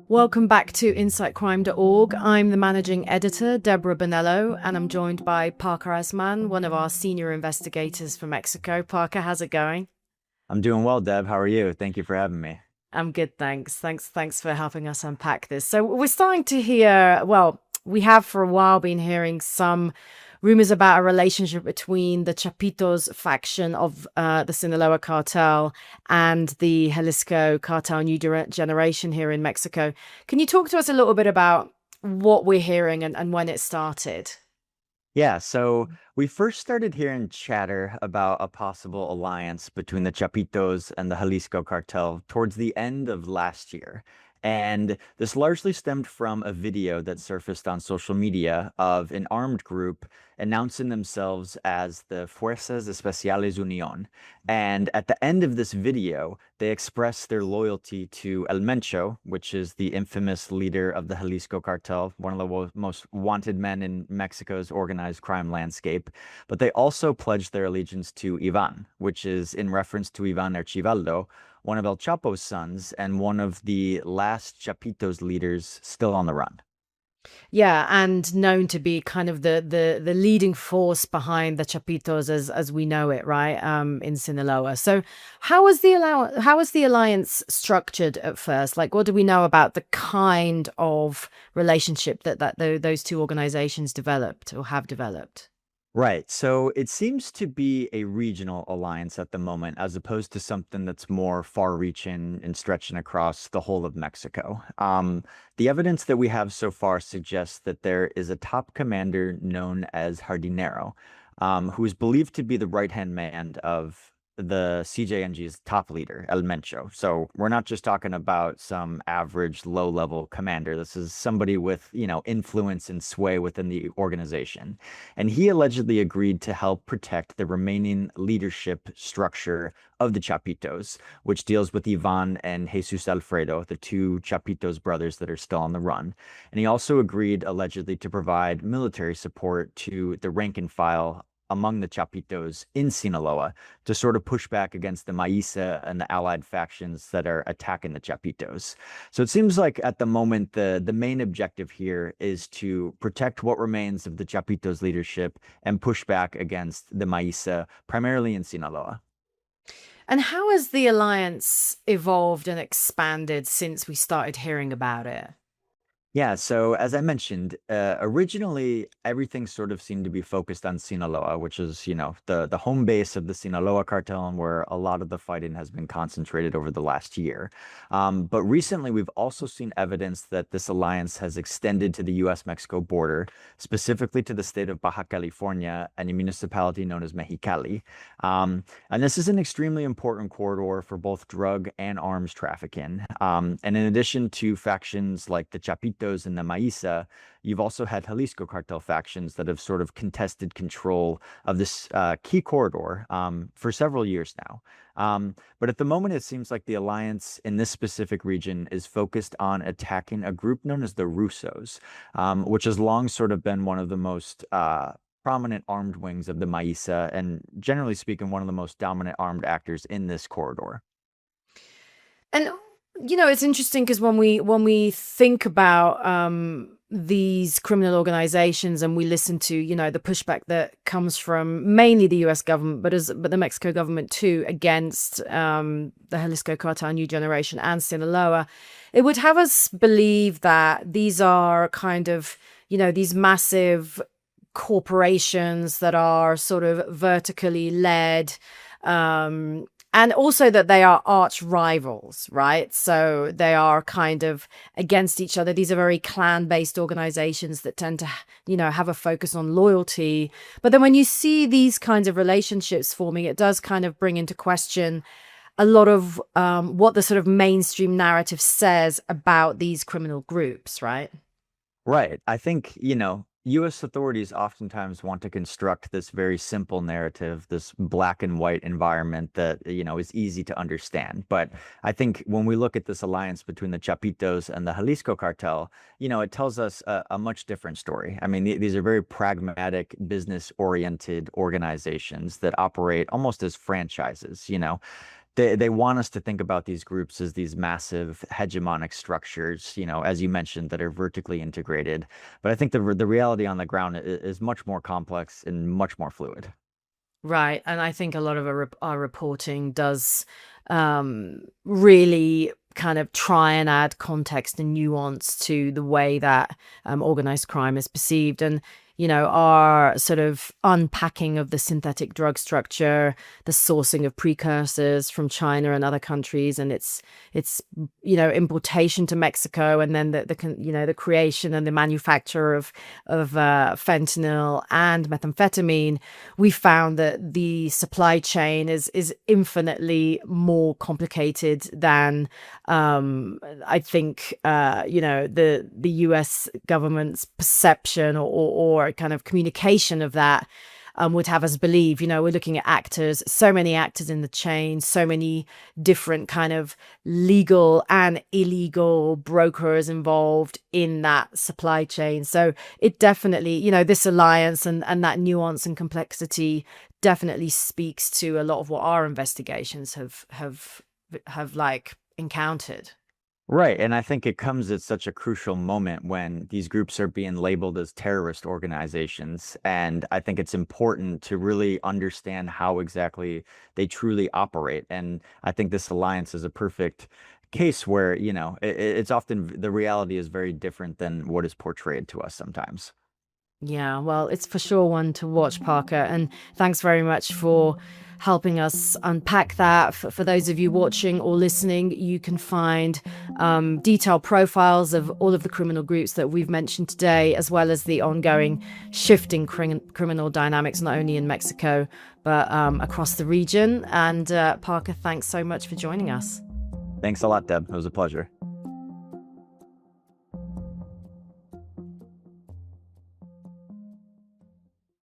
Welcome back to InsightCrime.org. I'm the managing editor, Deborah Bonello, and I'm joined by Parker Asmann, one of our senior investigators from Mexico. Parker, how's it going? I'm doing well, Deb. How are you? Thank you for having me. I'm good, thanks. Thanks for helping us unpack this. So we're starting to hear, well, we have for a while been hearing some rumors about a relationship between the Chapitos faction of the Sinaloa Cartel and the Jalisco Cartel New Generation here in Mexico. Can you talk to us a little bit about what we're hearing and when it started? Yeah, so we first started hearing chatter about a possible alliance between the Chapitos and the Jalisco Cartel towards the end of last year. And this largely stemmed from a video that surfaced on social media of an armed group announcing themselves as the Fuerzas Especiales Unión. And at the end of this video, they express their loyalty to El Mencho, which is the infamous leader of the Jalisco Cartel, one of the most wanted men in Mexico's organized crime landscape. But they also pledged their allegiance to Ivan, which is in reference to Ivan Archibaldo, one of El Chapo's sons and one of the last Chapitos leaders still on the run. Yeah, and known to be kind of the leading force behind the Chapitos as we know it, right? In Sinaloa. So how was the alliance structured at first? Like, what do we know about the kind of relationship that those two organizations developed or have developed? Right. So it seems to be a regional alliance at the moment, as opposed to something that's more far-reaching and stretching across the whole of Mexico. The evidence that we have so far suggests that there is a top commander known as Jardinero, who is believed to be the right-hand man of the CJNG's top leader, El Mencho. So we're not just talking about some average low-level commander. This is somebody with, influence and sway within the organization. And he allegedly agreed to help protect the remaining leadership structure of the Chapitos, which deals with Ivan and Jesus Alfredo, the two Chapitos brothers that are still on the run. And he also agreed allegedly to provide military support to the rank and file among the Chapitos in Sinaloa to sort of push back against the Maisa and the allied factions that are attacking the Chapitos. So it seems like at the moment, the main objective here is to protect what remains of the Chapitos leadership and push back against the Maisa, primarily in Sinaloa. And how has the alliance evolved and expanded since we started hearing about it? Yeah, so as I mentioned, originally everything sort of seemed to be focused on Sinaloa, which is, the home base of the Sinaloa cartel and where a lot of the fighting has been concentrated over the last year. But recently, we've also seen evidence that this alliance has extended to the U.S.-Mexico border, specifically to the state of Baja California and a municipality known as Mexicali. And this is an extremely important corridor for both drug and arms trafficking. And in addition to factions like the Chapitos and the Maisa, you've also had Jalisco cartel factions that have sort of contested control of this key corridor for several years now. But at the moment, it seems like the alliance in this specific region is focused on attacking a group known as the Russos, which has long sort of been one of the most prominent armed wings of the Maisa, and generally speaking, one of the most dominant armed actors in this corridor. And it's interesting because when we think about these criminal organizations and we listen to the pushback that comes from mainly the U.S. government, but the Mexico government too against the Jalisco Cartel New Generation and Sinaloa, it would have us believe that these are kind of these massive corporations that are sort of vertically led. And also that they are arch rivals, right? So they are kind of against each other. These are very clan-based organizations that tend to, have a focus on loyalty. But then when you see these kinds of relationships forming, it does kind of bring into question a lot of what the sort of mainstream narrative says about these criminal groups, right? Right. I think, U.S. authorities oftentimes want to construct this very simple narrative, this black and white environment that, is easy to understand. But I think when we look at this alliance between the Chapitos and the Jalisco cartel, it tells us a much different story. I mean, these are very pragmatic, business-oriented organizations that operate almost as franchises. they want us to think about these groups as these massive hegemonic structures, as you mentioned, that are vertically integrated. But I think the reality on the ground is much more complex and much more fluid. Right. And I think a lot of our reporting does really kind of try and add context and nuance to the way that organized crime is perceived. And, our sort of unpacking of the synthetic drug structure, the sourcing of precursors from China and other countries, and its importation to Mexico, and then the creation and the manufacture of fentanyl and methamphetamine. We found that the supply chain is infinitely more complicated than I think the U.S. government's perception or kind of communication of that would have us believe. We're looking at actors, so many actors in the chain, so many different kind of legal and illegal brokers involved in that supply chain. So it definitely, this alliance and that nuance and complexity definitely speaks to a lot of what our investigations have like encountered. Right. And I think it comes at such a crucial moment when these groups are being labeled as terrorist organizations. And I think it's important to really understand how exactly they truly operate. And I think this alliance is a perfect case where, it's often the reality is very different than what is portrayed to us sometimes. Yeah, well, it's for sure one to watch, Parker. And thanks very much for helping us unpack that. For those of you watching or listening, you can find detailed profiles of all of the criminal groups that we've mentioned today, as well as the ongoing shifting criminal dynamics, not only in Mexico, but across the region. And Parker, thanks so much for joining us. Thanks a lot, Deb. It was a pleasure.